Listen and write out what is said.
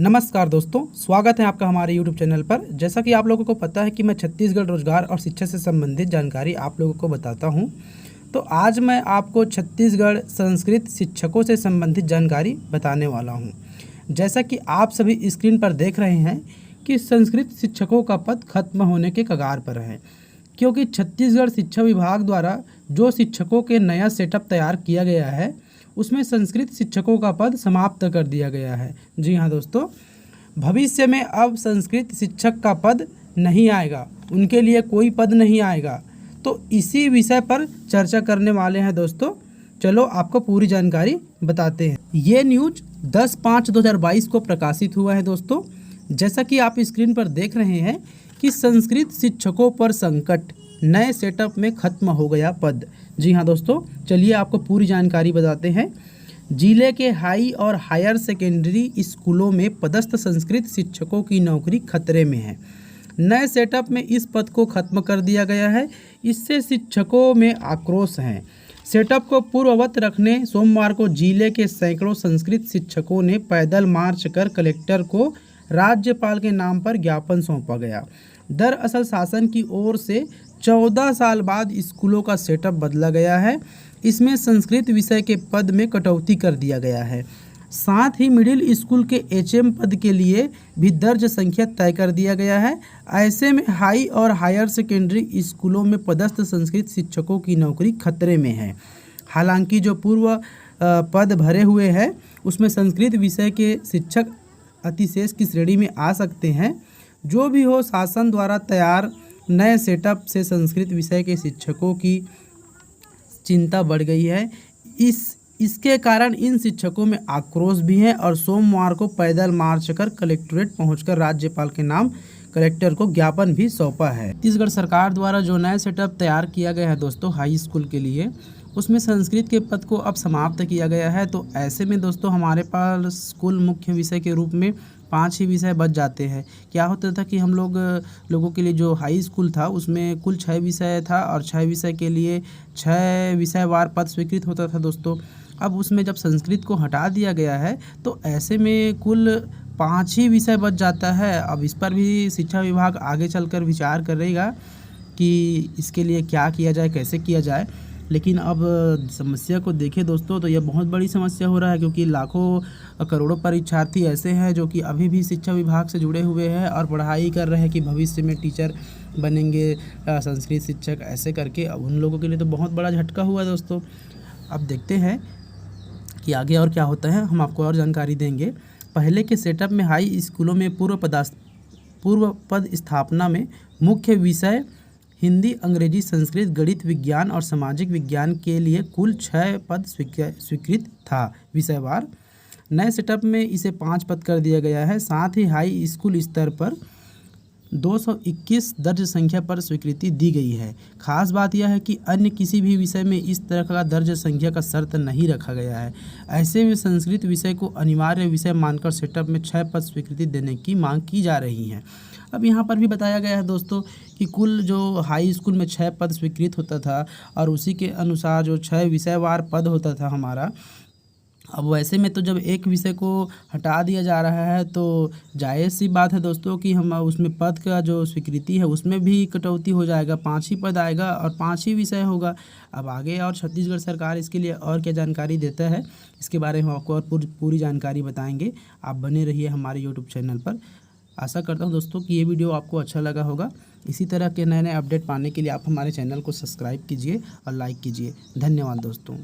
नमस्कार दोस्तों, स्वागत है आपका हमारे YouTube चैनल पर। जैसा कि आप लोगों को पता है कि मैं छत्तीसगढ़ रोजगार और शिक्षा से संबंधित जानकारी आप लोगों को बताता हूं। तो आज मैं आपको छत्तीसगढ़ संस्कृत शिक्षकों से संबंधित जानकारी बताने वाला हूं। जैसा कि आप सभी स्क्रीन पर देख रहे हैं कि संस्कृत शिक्षकों का पद खत्म होने के कगार पर है, क्योंकि छत्तीसगढ़ शिक्षा विभाग द्वारा जो शिक्षकों के नया सेटअप तैयार किया गया है उसमें संस्कृत शिक्षकों का पद समाप्त कर दिया गया है। जी हाँ दोस्तों, भविष्य में अब संस्कृत शिक्षक का पद नहीं आएगा, उनके लिए कोई पद नहीं आएगा। तो इसी विषय पर चर्चा करने वाले हैं दोस्तों। चलो आपको पूरी जानकारी बताते हैं। ये न्यूज 10/5/2022 को प्रकाशित हुआ है दोस्तों। जैसा कि आप स्क्रीन पर देख रहे हैं कि संस्कृत शिक्षकों पर संकट, नए सेटअप में खत्म हो गया पद। जी हाँ दोस्तों, चलिए आपको पूरी जानकारी बताते हैं। जिले के हाई और हायर सेकेंडरी स्कूलों में पदस्थ संस्कृत शिक्षकों की नौकरी खतरे में है। नए सेटअप में इस पद को खत्म कर दिया गया है। इससे शिक्षकों में आक्रोश है। सेटअप को पूर्ववत रखने सोमवार को जिले के सैकड़ों संस्कृत शिक्षकों ने पैदल मार्च कर कलेक्टर को राज्यपाल के नाम पर ज्ञापन सौंपा गया। दरअसल शासन की ओर से 14 साल बाद स्कूलों का सेटअप बदला गया है। इसमें संस्कृत विषय के पद में कटौती कर दिया गया है। साथ ही मिडिल स्कूल के एचएम पद के लिए भी दर्ज संख्या तय कर दिया गया है। ऐसे में हाई और हायर सेकेंडरी स्कूलों में पदस्थ संस्कृत शिक्षकों की नौकरी खतरे में है। हालांकि जो पूर्व पद भरे हुए हैं उसमें संस्कृत विषय के शिक्षक अतिशेष की श्रेणी में आ सकते हैं। जो भी हो, शासन द्वारा तैयार नए सेटअप से संस्कृत विषय के शिक्षकों की चिंता बढ़ गई है। इसके कारण इन शिक्षकों में आक्रोश भी है और सोमवार को पैदल मार्च कर कलेक्ट्रेट पहुंचकर राज्यपाल के नाम कलेक्टर को ज्ञापन भी सौंपा है। छत्तीसगढ़ सरकार द्वारा जो नया सेटअप तैयार किया गया है दोस्तों हाई स्कूल के लिए, उसमें संस्कृत के पद को अब समाप्त किया गया है। तो ऐसे में दोस्तों हमारे पास कुल मुख्य विषय के रूप में 5 ही विषय बच जाते हैं। क्या होता था कि हम लोगों के लिए जो हाई स्कूल था उसमें कुल 6 विषय था और 6 विषय के लिए 6 विषयवार पद स्वीकृत होता था दोस्तों। अब उसमें जब संस्कृत को हटा दिया गया है तो ऐसे में कुल 5 ही विषय बच जाता है। अब इस पर भी शिक्षा विभाग आगे चलकर विचार करेगा कि इसके लिए क्या किया जाए, कैसे किया जाए। लेकिन अब समस्या को देखें दोस्तों तो यह बहुत बड़ी समस्या हो रहा है, क्योंकि लाखों करोड़ों परीक्षार्थी ऐसे हैं जो कि अभी भी शिक्षा विभाग से जुड़े हुए हैं और पढ़ाई कर रहे हैं कि भविष्य में टीचर बनेंगे, संस्कृत शिक्षक, ऐसे करके। अब उन लोगों के लिए तो बहुत बड़ा झटका हुआ है दोस्तों। अब देखते हैं कि आगे और क्या होता है, हम आपको और जानकारी देंगे। पहले के सेटअप में हाई स्कूलों में पूर्व पद स्थापना में मुख्य विषय हिंदी, अंग्रेजी, संस्कृत, गणित, विज्ञान और सामाजिक विज्ञान के लिए कुल 6 पद स्वीकृत था विषयवार। नए सेटअप में इसे 5 पद कर दिया गया है। साथ ही हाई स्कूल स्तर पर 221 दर्ज संख्या पर स्वीकृति दी गई है। खास बात यह है कि अन्य किसी भी विषय में इस तरह का दर्ज संख्या का शर्त नहीं रखा गया है। ऐसे में संस्कृत विषय को अनिवार्य विषय मानकर सेटअप में 6 पद स्वीकृति देने की मांग की जा रही है। अब यहाँ पर भी बताया गया है दोस्तों कि कुल जो हाई स्कूल में 6 पद स्वीकृत होता था और उसी के अनुसार जो 6 विषयवार पद होता था हमारा, अब वैसे में तो जब एक विषय को हटा दिया जा रहा है तो जायज़ सी बात है दोस्तों कि हम उसमें पद का जो स्वीकृति है उसमें भी कटौती हो जाएगा। 5 ही पद आएगा और 5 ही विषय होगा। अब आगे और छत्तीसगढ़ सरकार इसके लिए और क्या जानकारी देता है, इसके बारे में हम आपको और पूरी जानकारी बताएंगे। आप बने रहिए हमारे यूट्यूब चैनल पर। आशा करता हूं दोस्तों कि ये वीडियो आपको अच्छा लगा होगा। इसी तरह के नए अपडेट पाने के लिए आप हमारे चैनल को सब्सक्राइब कीजिए और लाइक कीजिए। धन्यवाद दोस्तों।